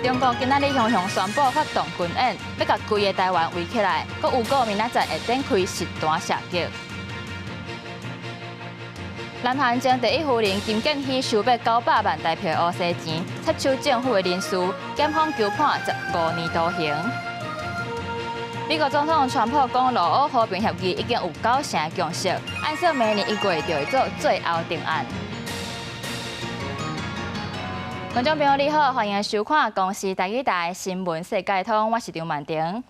中国今仔日雄雄宣布发动军演，要甲规个台湾围起来，阁有告明仔载会展开实弹射击。南韩将第一夫人金建熙收获900万台票乌西钱，撤销政府的人事，检方求判15年徒刑。美国总统川普讲，罗欧和平协议已经有90%共识，按说明年1月就会做最后定案。观众朋友你好，欢迎收看公视台语台新闻世界通，我是张曼婷。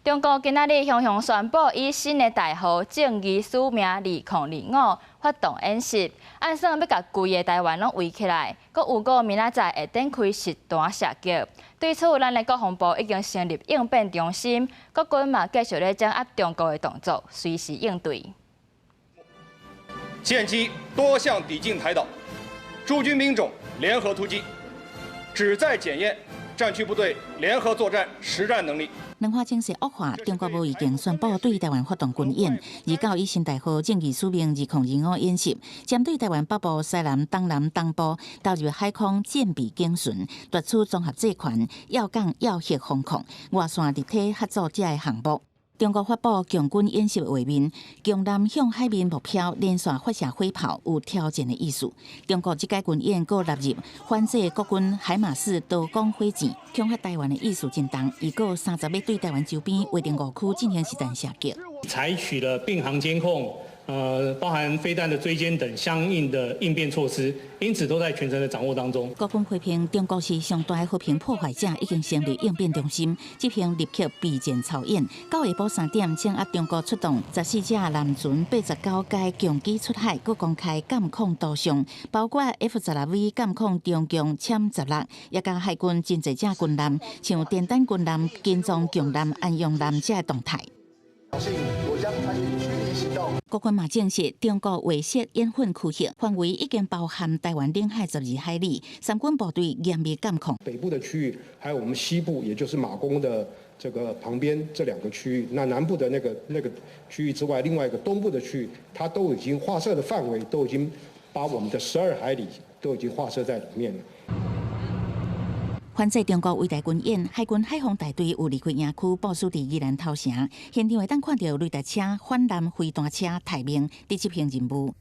中国今仔日雄雄宣布，以新的代号“正义使命2025”发动演习，按算要甲规个台湾拢围起来，阁有个明仔载会展开实弹射击。对此，咱的国防部已经成立应变中心，国军嘛继续咧掌握中国的动作，随时应对。舰机多项抵近台岛，驻军兵种联合突击，旨在检验战区部队联合作战实战能力。两化情势恶化，中国部已经宣布对台湾发动军演，而到以新代号正义使命2025演习，针对台湾北部、西南、东南、东部投入海空舰备警巡，夺取综合制权、要港要核防控、外线立体合作者的项目。中国发布强军演习画面，强南向海面目标连续发射火炮，有挑战的意思。中国这届军演佫纳入反制国军海马式刀光火箭，恐吓台湾的意思真重。伊佫30要对台湾周边划定5区进行实弹射击，采取了并航监控。包含飞弹的追歼等相应的应变措施，因此都在全程的掌握当中。国军批评中国是上大的和平破坏者，已经成立应变中心，执行立刻备战操演。到下晡3点，掌握中国出动14架舰船89架强机出海，佮公开监控图像，包括 F-12V 监控中共歼16，也甲海军真侪架军舰，像电弹军舰、金装强舰、安阳舰这动态。国军嘛证实，中国威慑演训区域范围已经包含台湾领海12海里，三军部队严密监控。北部的区域，还有我们西部，也就是马公的这个旁边这2个区域，那南部的那个区域之外，另外一个东部的区域，它都已经划设的范围都已经把我们的12海里都已经划设在里面了。反制中国围台军演，海军海防大队有离开营区，部署伫宜兰头城。现场会当看到雷达车、反舰飞弹车待命，伫执行任务。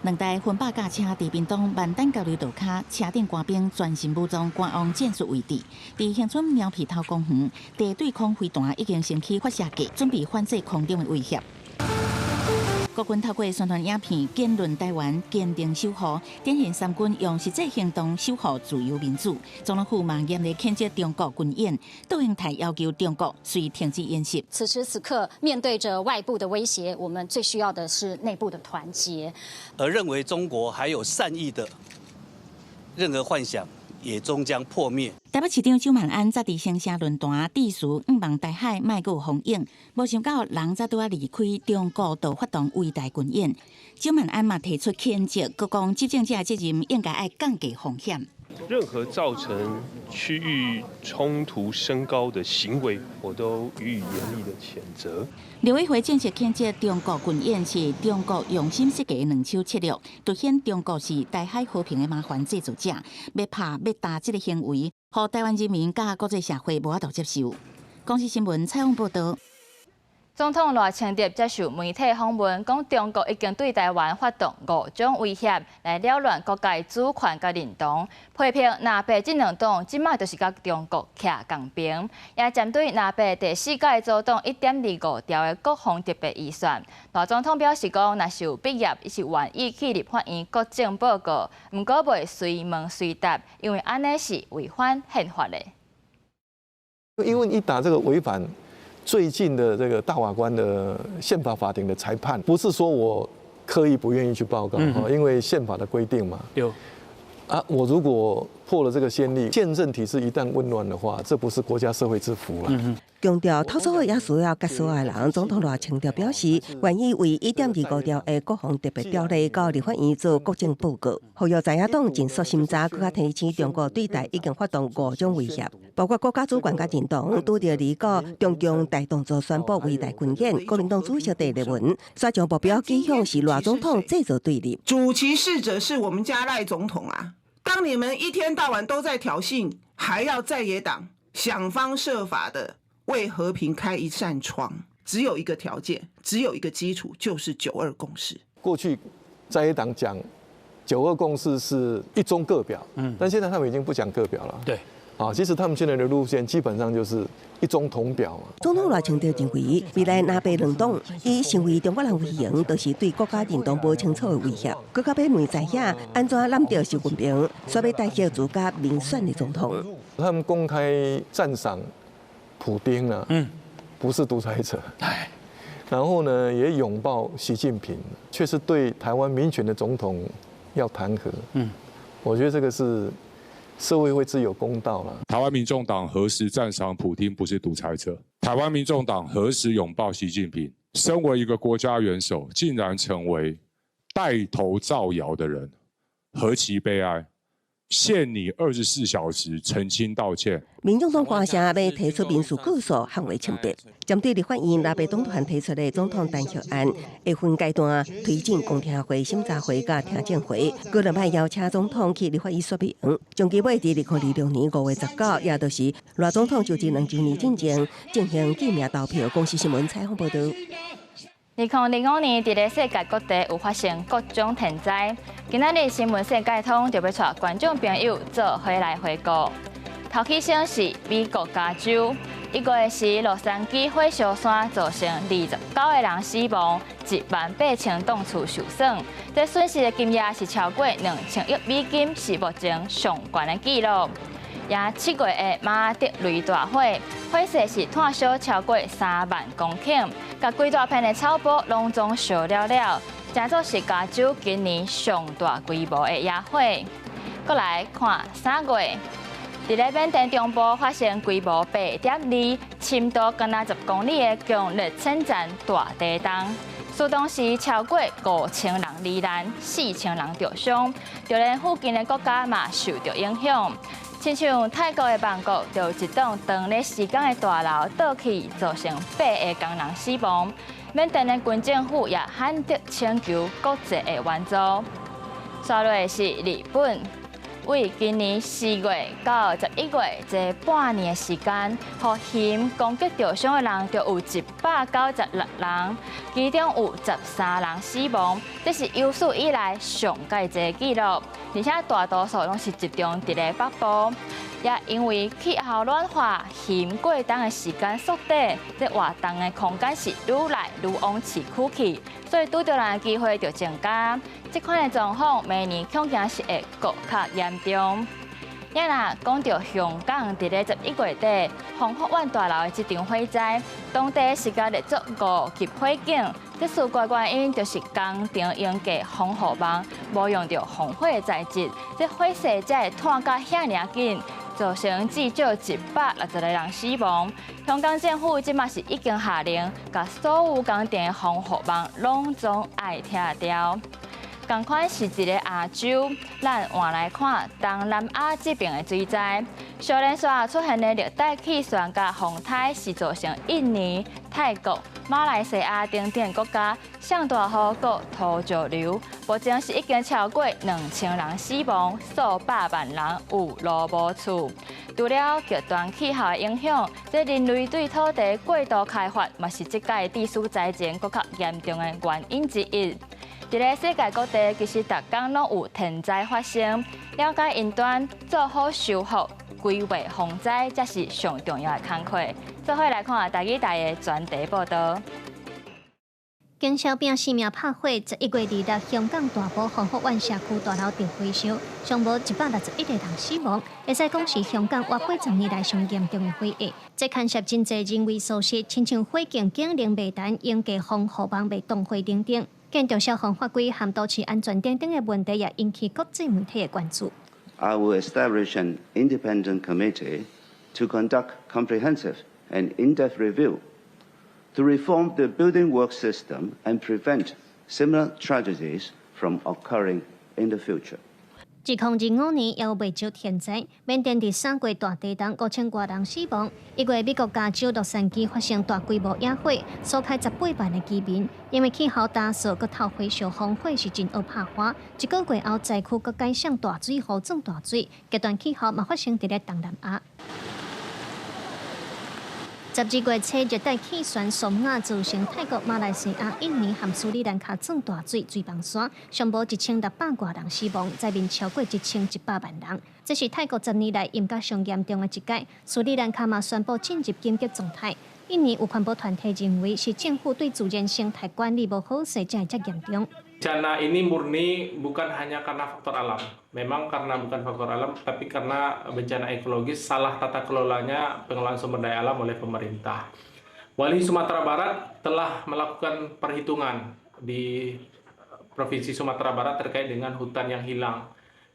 2台分8架车伫屏东万丹交流道卡，车顶官兵全神武装赶往战术位置。伫乡村苗皮头公园，地对空飞弹已经升起发射计，准备反制空中的威胁。国军透过宣传影片建论台湾，坚定守护，展现三军用实际行动守护自由民主。总统府嘛严厉谴责中国军演，杜英台要求中国需停止演习。此时此刻，面对着外部的威胁，我们最需要的是内部的团结。而认为中国还有善意的任何幻想，也终将破灭。台北市长周万安昨伫城下论坛致辞，希望台海莫有风影。无想到人才拄啊离开，中国就发动围台军演。周万安嘛提出谴责，佮讲执政者的责任应该爱降低风险。任何造成区域冲突升高的行为，我都予以严厉的谴责。刘委会正式谴责中国军演是中国用心设计的两手策略，凸显中国是台海和平的麻烦制造者，要拍要打这个行为，让台湾人民甲国际社会无法度接受。公视新闻采访报道。总统赖清德接受媒体访问，讲中国已经对台湾发动5种威胁，来扰乱国家主权甲认同。批评南北这2党即卖就是甲中国徛共边，也针对南北第4届组动1.25兆的国防特别预算。赖总统表示讲，若是有必要，伊是愿意去立法院国政报告，毋过袂随问随答，因为安尼是违反宪法的。因为一打这个违反最近的这个大法官的宪法法庭的裁判，不是说我刻意不愿意去报告因为宪法的规定嘛。有啊，我如果破了这个先例，宪政体制一旦紊乱的话，这不是国家社会之福了。强调特殊也需要甲所有人，总统赖清德表示，愿意为1.25兆的国防特别条例到立法院做国政报告，呼吁在野党尽速审查，更加提醒中国对台已经发动5种威胁，包括国家主权甲认同，拄着离国中共大动作宣布围台军演，国民党主席第立文，煞将目标指向是赖总统制造对立。主其事者是我们家赖总统啊。当你们一天到晚都在挑衅，还要在野党想方设法的为和平开一扇窗，只有一个条件，只有一个基础，就是9·2共识。过去在野党讲9·2共识是一中各表，但现在他们已经不讲各表了。对。其实他们现在的路线基本上就是一中同表嘛。总统赖清德认为，未来南北两党以成为中国人威胁，都是对国家认同无清楚的威胁。国家要问在野安怎揽到习近平，所要代替自家民选的总统。他们公开赞赏普丁啊，不是独裁者。然后呢，也拥抱习近平，却是对台湾民选的总统要弹劾。我觉得这个是。社会会自有公道了。台湾民众党何时赞赏普丁不是独裁者？台湾民众党何时拥抱习近平？身为一个国家元首，竟然成为带头造谣的人，何其悲哀！限你24小时澄清道歉。民众党官声要提出民事告诉捍卫清白。针对立法院南北党团提出的总统弹劾案，会分阶段推进公听会、审查会甲听证会。个人派邀请总统去立法院说明，将期尾伫2026年5月19，也就是赖总统就职2周年进前进行记名投票。公司新闻采访报道。2005年，伫咧世界各地有发生各种天灾。今仔日新闻世界通就要带观众朋友做回来回顾。头起先是美国加州，1月时洛杉矶火烧山造成29个人死亡，18000栋厝受损。这损失的金额是超过2000亿美金，是目前上悬的纪录。也7月的马德雷大火，火势是炭烧超过3万公顷，甲规大片的草坡拢总烧了了，真做是加州今年上大规模的野火。再来看3月，伫咧缅甸中部发生规模8.2、深度敢若10公里的强烈侵占大地震。苏当时超过5000人罹难，4000人受伤，就连附近的国家嘛受到影响。亲像泰国的曼谷，就一栋长咧施工的大楼倒去，造成8个工人死亡。缅甸的军政府也喊得请求国际的援助。刷落是日本。为今年4月到11月这半年的时间，互嫌攻击受伤的人就有196人，其中有13人死亡，这是有史以来上界这纪录，而且大多数拢是集中伫咧北部。也因为气候暖化，嫌过冬的时间缩短，这活动的空间是愈来愈往市区去，所以拄到人的机会就增加。这款的状况，明年恐惊是会更较严重。也若讲到香港，伫咧11月底，洪福苑大楼的这场火灾，当地时间日足5级火警，这事关原因就是工程用架防火网无用到防火的材质，这火势才会炭甲遐尔紧。造成至少160个人死亡。香港政府即马是已经下令，把所有工程的防火网拢总爱拆掉。同款是一个亚洲，咱换来看东南亚这边的水灾。小连续出现的热带气旋甲风台，是造成印尼、泰国、马来西亚等等国家上大雨和土石流，目前是已经超过2000人死亡，数百万人有路无厝。除了极端气候的影响，这人类对土地过度开发，嘛是这届地势灾情更较严重的原因之一。伫咧世界各地，其实逐天拢有天灾发生，了解应端，做好修复、规划防灾，才是上重要的工作。做伙来看台语台的专题报道。经小饼性命拍火，11月2日，香港大埔洪福苑社区大楼着火烧，上无161个人死亡，会使讲是香港活80年来上严重的火灾。这牵涉真侪人为疏失，亲像火警警铃未弹、应架防护网未动火等等。建筑消防法规和都市安全等等的问题，也引起国际媒体的关注。I will establish an independent committee to conduct comprehensive and in-depth review to reform the building work system and prevent similar tragedies from occurring in the future. 2025年也有未少天灾，缅甸第3季大地震5000多人死亡。1月美国加州洛杉矶发生大规模野火，所害18万的居民。因为气候干燥，佮透火烧风火是真恶拍花。1个月后，灾区佮改上大水河涨大水，极端气候嘛发生伫咧东南亚。12月初，热带气旋索亚造成泰国、马来西亚、印尼和斯里兰卡涨大水，水崩山，上无1600多人死亡，灾民超过1100万人。这是泰国10年来淹甲上严重的一届。斯里兰卡嘛宣布进入紧急状态。印尼有环保团体认为是政府对自然生态管理无好势，才会遮严重。Bencana ini murni bukan hanya karena faktor alam. Memang karena bukan faktor alam, tapi karena bencana ekologis, salah tata kelolanya pengelolaan sumber daya alam oleh pemerintah. Wali Sumatera Barat telah melakukan perhitungan di Provinsi Sumatera Barat terkait dengan hutan yang hilang.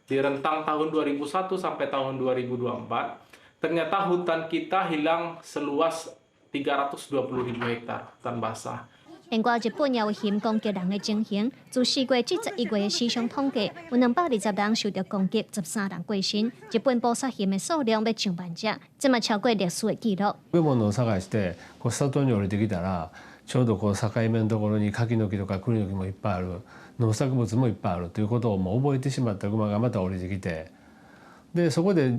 Di rentang tahun 2001 sampai tahun 2024, ternyata hutan kita hilang seluas 320.000 hektar hutan basah. 另外，日本也有嫌攻击人的情形。自4月至11月的死伤统計，有220人受到攻擊，13人過身。日本捕殺嫌的數量要上万隻，這嘛超過歷史的記錄。食べ物を探して里に降りてきたら、ちょうど境目のところに柿の木とか栗の木もいっぱいある、農作物もいっぱいあるということをもう覚えてしまった熊がまた降りてきて、でそこで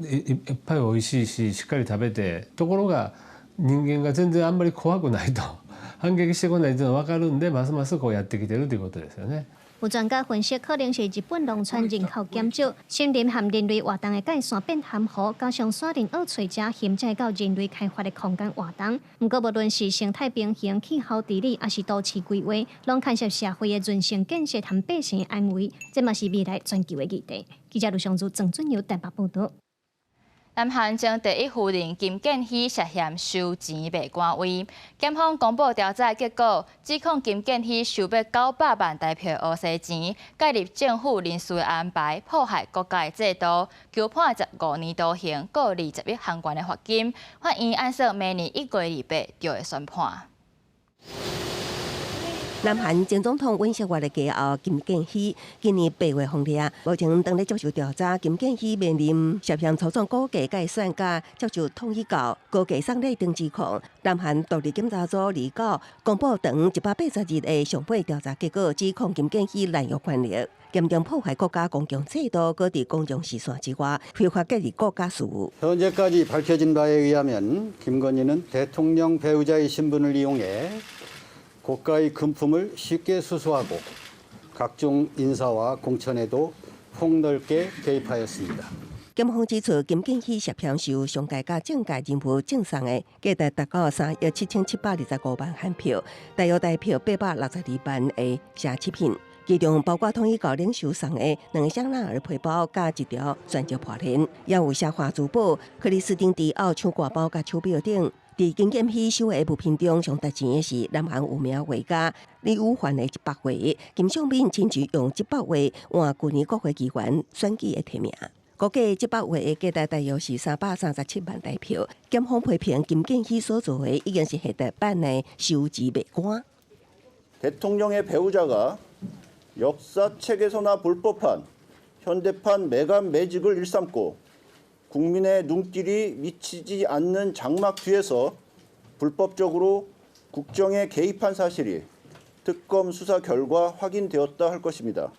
いっぱい美味しいししっかり食べて、ところが人間が全然あんまり怖くないと。反撃してこないというのは分かるんで、ますますこうやってきてるということですよね。有專家分析，可能是日本農村人口減少，森林和人類活動的界線變含糊，加上山林惡摧者限制到人類開發的空間活動。不過，無論是生態平衡、氣候治理，還是都市規劃，攏牽涉社會的人性建設和百姓的安危，這嘛是未來全球的議題。記者盧尚珠、鄭俊堯台北報道。南韓將第一夫人金建希涉嫌收錢被官位，檢方公布調查結果，指控金建希收約900萬台票烏西錢，介入政府人事的安排，破壞國家制度，求判15年徒刑，各20億韓元的罰金。法院按說明年1月28就會宣判。南韓前總統尹錫悅的家後金建希今年8月封列，目前當咧接受調查。金建希面臨涉嫌操縱高價計算甲接受統一教高價送禮等指控。南韓獨立檢查組2號公布長180日的上尾調查結果，指控金建希濫用權力，嚴重破壞國家公共制度，各地公眾視線之外，非法介入國家事務。 현재까지 밝혀진 바에 의하면 김건희는 대통령 배우자의 신분을 이용해 고가의 금품을 쉽게 수수하고 각종 인사와 공천에도 폭넓게 개입하였습니다. 檢方指出，金建希涉嫌收上屆甲政界人物贈送的價值達到3億7725萬韓票，大約代表862萬的奢侈品，其中包括統一教領袖送的2香奈兒皮包甲1條鑽石破鏈，也有奢華珠寶、克里斯汀迪奧手掛包甲手錶等。 在金建希收的物品中，上值錢的是南韓有名畫家李宇環的100畫，金相敏親自用100畫換去年國會議員選舉的提名。估計100畫的價值大約是337萬台票。檢方批評金建希所做的已經是現代版的收支美官。 대통령의 배우자가 역사책에서나 불법한 현대판 매감 매직을 일삼고 국민의 눈길이 미치지 않는 장막 뒤에서 불법적으로 국정에 개입한 사실이 특검 수사 결과 확인되었다 할 것입니다.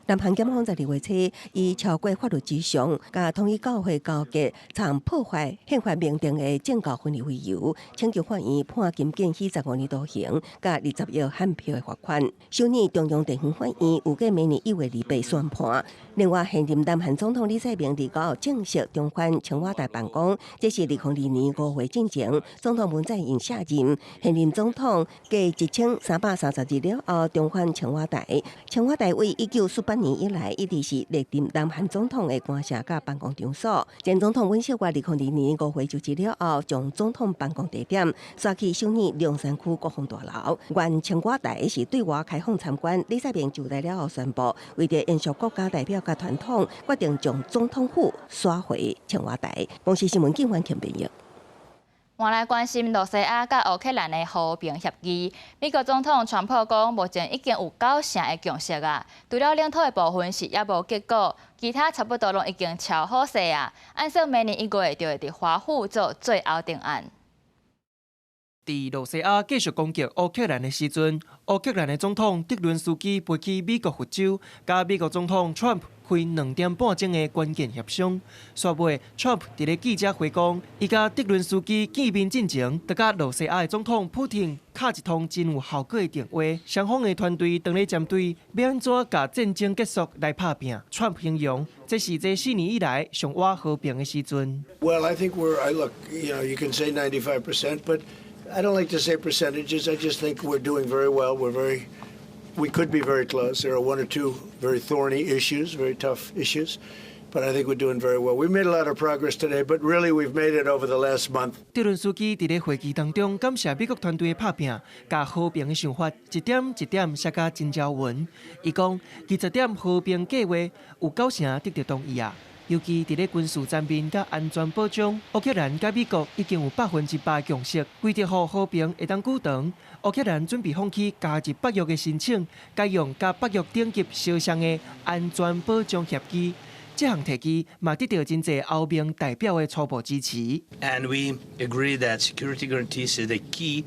南韓檢方12月初以超過法律之上，甲統一教會交結，曾破壞憲法明定的政教分離為由，請求法院判金建希15年徒刑，甲20億韓票的罰款。首爾中央地方法院預計明年1月28宣判。另外，現任南韓總統李世明2號正式重返青瓦台辦公，這是2002年5月進前，總統文在寅卸任，現任總統繼1330日了後重返青瓦台。青瓦台為1948年以來一直是歷任南韓總統的官舍甲辦公場所。前總統尹錫悅2002年5月就職了後，將總統辦公地點刷去首爾龍山區國防大樓。原青瓦台是對外開放參觀，李世明就任了後宣布，為咗延續國家代表甲傳統，決定將總統府刷回青瓦台。公視新聞警方田編譯。换来关心罗西亚甲乌克兰的和平协议，美国总统川普讲，目前已经有9成的共识啊。除了领土的部分是也无结果，其他差不多拢已经敲好势啊。按说明年1月就会伫华府做最后定案。伫罗西亚继续攻击乌克兰的时阵，乌克兰的总统泽伦斯基飞去美国佛州，甲美国总统 Trump 开2点半钟的关键协商。煞尾 Trump 伫咧记者会讲，伊甲泽伦斯基见面进前，就甲罗西亚的总统普京敲一通真有效果的电话。双方的团队当咧针对要安怎甲战争结束来拍拼。Trump 形容这是这4年以来上晚和平的时阵。Well, I think look, you can say 95%, but I don't like to say percentages. I just think we're doing very well. We could be very close. There are 1 or 2 very thorny issues, very tough issues, but I think we're doing very well. We made a lot of progress today, but really we've made it over the last month. 泽伦斯基伫咧会议当中感谢美国团队的拍拼，甲和平的想法一点一点写甲真条文。伊讲20点和平计划有9成得到同意啊。尤其伫咧军事战备甲安全保障，乌克兰甲美国已经有100%共识，规定好和平会当久长。乌克兰准备放弃加入北约的申请，改用甲北约顶级相像的安全保障协议。这项提议嘛得到真侪欧盟代表的初步支持。And we agree that security guarantees is the key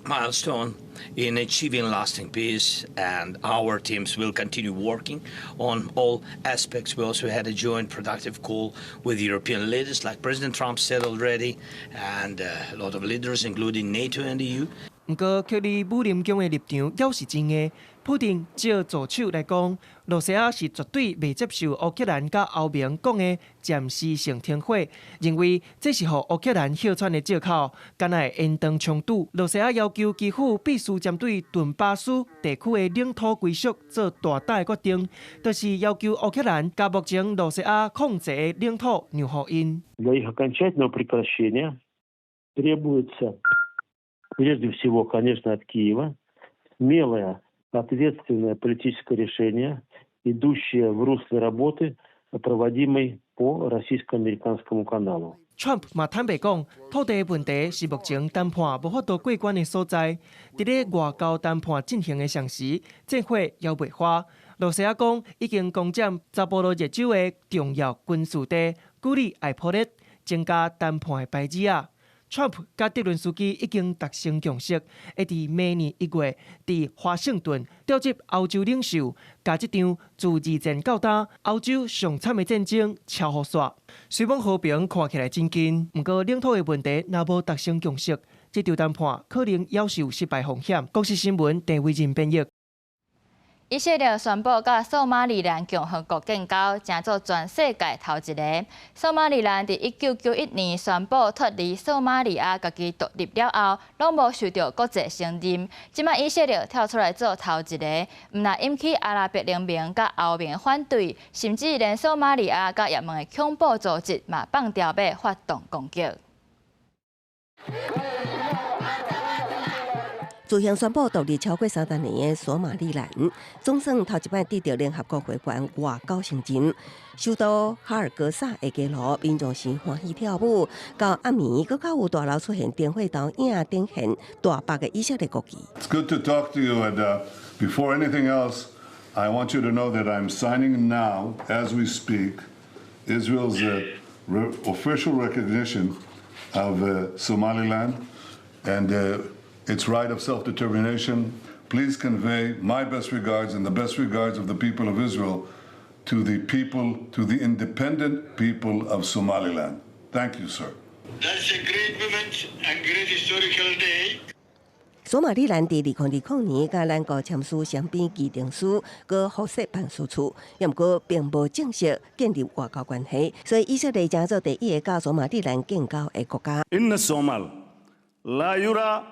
milestone in achieving lasting peace, and our teams will continue working on all aspects. We also had a joint productive call with European leaders, like President Trump said already, and a lot of leaders, including NATO and the EU. 不过，克里姆林宫的立场也是真的。普京照助手来讲，罗西亚是绝对未接受乌克兰甲欧盟讲的暂时性停火，认为这是互乌克兰哮喘的借口，敢若会延长冲突。罗西亚要求基辅必须针对顿巴斯地区的领土归属做大胆的决定，就是要求乌克兰甲目前罗西亚控制的领土让互因。Для их окончательного прекращения требуется, прежде всего, конечно, от Киева смелое, ответственное политическое решение, идущее в русле работы, проводимой по российско-американскому каналу. Trump 嘛坦白讲，土地问题是目前谈判无法度过关的所在。伫咧外交谈判进行的上时，战火也未花。罗西亚讲已经攻占扎波罗热州的重要军事地古里埃普列，增加谈判的排子啊。Trump 甲泽伦斯基已经达成共识，会伫明年1月伫华盛顿召集欧洲领袖，甲这场自二战到今欧洲上惨的战争敲好煞。虽讲和平看起来真近，不过领土的问题若无达成共识，这场谈判可能也是有失败风险。国际新闻陈伟仁编译。以色列宣布甲索马利兰共和国建交，成做全世界头一个。索马利兰伫1991年宣布脱离索马利亚家己独立了后，拢无受到国际承认。即摆以色列跳出来做头一个，毋但引起阿拉伯联盟甲欧盟反对，甚至连索马利亚甲也门的恐怖组织嘛放调要发动攻击。自行宣布独立超过30年的索马利兰，总算头一摆得到联合国会员外交承认。首都哈尔戈萨的街路，民众是欢喜跳舞，到暗暝，搁较有大楼出现电火投影，展现大白的以色列国旗。It's good to talk to you, and before anything else, I want you to know that I'm signing now, as we speak, Israel's official recognition of Somaliland and its right of self-determination. Please convey my best regards and the best regards of the people of Israel to the independent people of Somaliland. Thank you, sir. That's a great moment and great historical day. 索马利兰伫2020年甲咱国签署双边议定书，佮复设办事处，也毋过并无正式建立外交关系，所以以色列成做第一个甲索马利兰建交的国家。إن الصومال لا يرى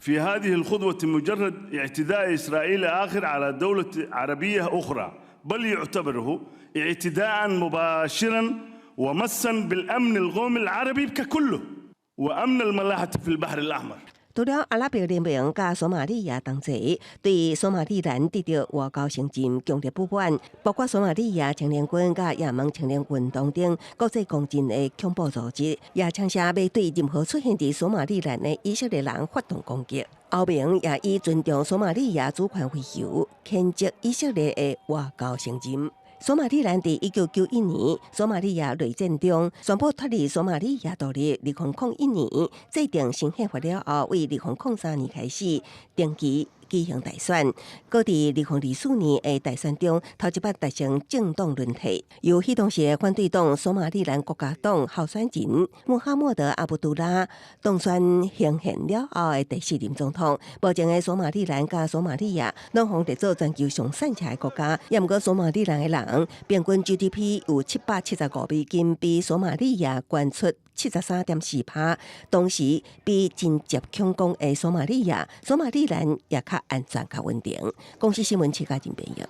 في هذه الخطوة مجرد اعتداء إسرائيلي آخر على دولة عربية أخرى، بل يعتبره اعتداء مباشرا ومسا بالأمن القومي العربي ككله وأمن الملاحة في البحر الأحمر. 除了阿拉伯联盟甲索马利亚同齐对索马利兰得到外交承认强烈不满，包括索马利亚青年军甲也门青年运动等国际公认的恐怖组织，也枪下要对任何出现伫索马利兰的以色列人发动攻击。欧盟也以尊重索马利亚主权为由，谴责以色列的外交承认。索马利兰伫1991年索马利亚内战中宣布脱离索马利亚独立，2001年制定新宪法了后，为2003年开始定期举行大选，搁伫2024年的大选中头一摆达成政党轮替，由迄当时的反对党索马利兰国家党候选人穆罕默德·阿卜杜拉当选行宪了后的第4任总统。目前的索马利兰甲索马利亚两方伫做全球上善车的国家，也毋过索马利兰的人平均 GDP 有775美金，比索马利亚悬出73.4%，同时比真接强攻的索马利亚也较安全较稳定。公司新闻七家真朋友。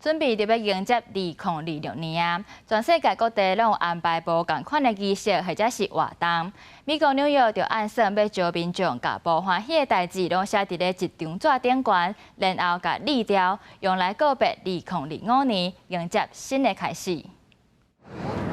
准备就要迎接2026年啊！全世界各地拢有安排无同款的仪式或者是活动。美国纽约就按算要招民众，甲无欢喜的代志拢写伫咧一张纸顶悬，然后甲立掉，用来告别2025年，迎接新的开始。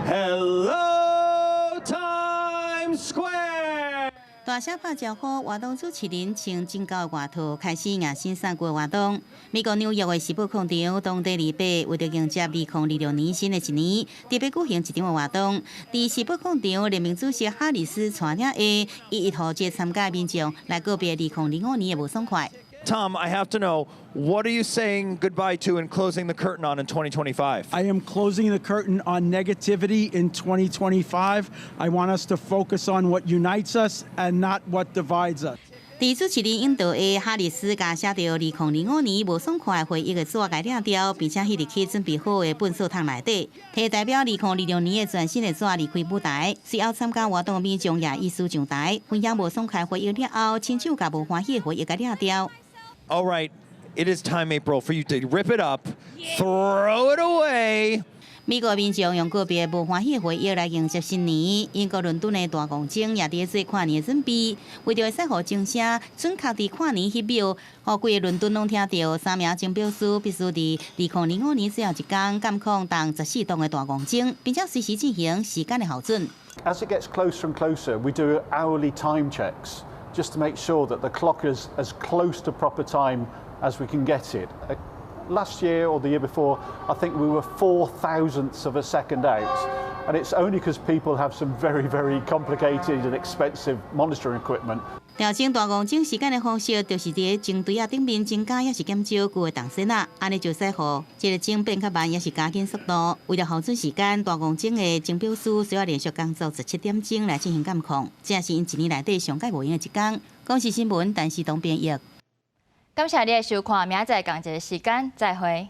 Hello Times Square。大小拍招呼，活动主持人穿正高外套开始迎新三国活动。美国纽约的时报广场，当地200为着迎接2026年新的一年，特别举行一场活动。伫时报广场，联盟主席哈里斯带领的1号节参加民众来告别2025年的无爽快。Tom, I have to know, what are you saying goodbye to and closing the curtain on in 2025? I am closing the curtain on negativity in 2025. I want us to focus on what unites us and not what divides us. 伫主持人引导的哈里斯甲写到2025年无爽快回忆的纸甲领掉，并且迄日起准备好的本数桶内底，摕代表2026年的全新的纸离开舞台。随后参加活动的民众也依次上台，分享无爽快回忆了后，亲手甲无欢喜的回忆甲领掉。All right, it is time, April, for you to rip it up, throw it away. 美国民众用个别无欢喜的回忆来迎接新年。英国伦敦的大公钟也伫做跨年的准备，为着会使互钟声准确伫跨年迄秒，互规个伦敦拢听到3名钟表师必须伫2025年最后一天监控动14栋的大公钟，并且随时进行时间的校准。As it gets closer and closer, we do hourly time checks just to make sure that the clock is as close to proper time as we can get it. Last year or the year before, I think we were 0.004 of a second out. And it's only because people have some very, very complicated and expensive monitoring equipment. 调整大公钟时间的方式，就是伫钟对顶面增加也是减少旧的动线啊，安尼就使互这个钟变较慢，也是加紧速度。为了校准时间，大公钟的钟表师需要连续工作17点钟来进行监控，这也是因一年内底上届无用的一天。公视新闻，陈时东编译。感谢你的收看，明仔载同一个时间再会。